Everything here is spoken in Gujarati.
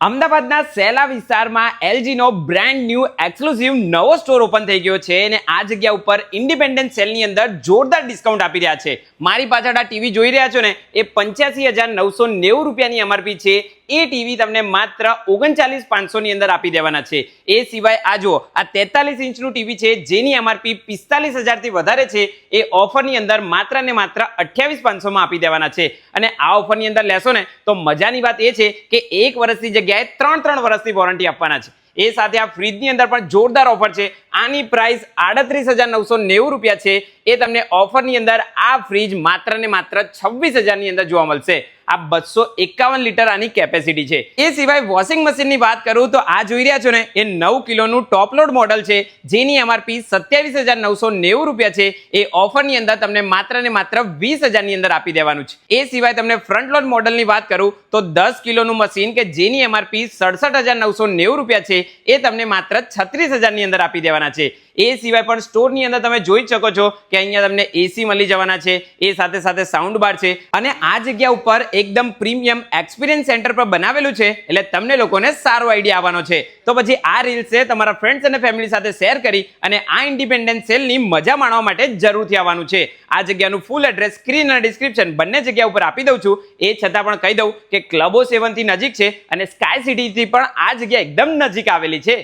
અમદાવાદના સેલા વિસ્તારમાં એલજીનો બ્રાન્ડ ન્યૂ એક્સક્લુઝિવ નવો સ્ટોર ઓપન થઈ ગયો છે અને આ જગ્યા ઉપર ઇન્ડિપેન્ડન્ટ સેલની અંદર જોરદાર ડિસ્કાઉન્ટ આપી રહ્યા છે. મારી પાછળ આ ટીવી જોઈ રહ્યા છો ને એ 85,990 રૂપિયાની એમઆરપી છે. એ ટીવી તમને માત્ર 39,500 ની અંદર આપી દેવાના છે. એ સિવાય આ જુઓ, આ 43 ઇંચનું ટીવી છે જેની એમઆરપી 45,000 થી વધારે છે. એ ઓફરની અંદર માત્ર ને માત્ર 28,500 માં આપી દેવાના છે. અને આ ઓફરની અંદર લેશો ને તો મજાની વાત એ છે કે 1 વર્ષની જગ્યાએ 3 વર્ષની વોરંટી આપવાના છે. એ સાથે આ ફ્રીજની અંદર પણ જોરદાર ઓફર છે. આની પ્રાઇસ 38,990 રૂપિયા છે. એ તમને ઓફરની અંદર આ ફ્રીજ માત્ર ને માત્ર 26,000 ની અંદર જોવા મળશે. આ 251 લીટર આની કેપેસિટી છે. એ સિવાય વોશિંગ મશીનની વાત કરું તો આ જોઈ રહ્યા છો ને એ 9 કિલોનું ટોપ લોડ મોડલ છે જેની એમઆરપી 27,990 રૂપિયા છે. એ ઓફરની અંદર તમને માત્ર ને માત્ર 20,000 ની અંદર આપી દેવાનું છે. એ સિવાય તમને ફ્રન્ટ લોડ મોડલની વાત કરું તો 10 કિલોનું મશીન કે જેની એમઆરપી 67,990 રૂપિયા છે એ તમને માત્ર 36,000 ની અંદર આપી દેવાના છે. એ સિવાય પણ સ્ટોરની અંદર તમે જોઈ શકો છો કે અહીંયા તમને એસી મળી જવાના છે. એ સાથે સાથે સાઉન્ડ બાર છે અને આ જગ્યા ઉપર એકદમ પ્રીમિયમ એક્સપિરિયન્સ સેન્ટર પર બનાવેલું છે એટલે તમને લોકોને સારો આઈડિયા આવવાનો છે. તો પછી આ રીલ્સ છે તમારા ફ્રેન્ડ્સ અને ફેમિલી સાથે શેર કરી અને આ ઇન્ડિપેન્ડન્ટ સેલની મજા માણવા માટે જરૂરથી આવવાનું છે. આ જગ્યાનું ફૂલ એડ્રેસ સ્ક્રીન અને ડિસ્ક્રિપ્શન બંને જગ્યા ઉપર આપી દઉં છું. એ છતાં પણ કહી દઉં કે ક્લબો 7 થી નજીક છે અને સ્કાય સિટીથી પણ આ જગ્યા એકદમ નજીક આવેલી છે.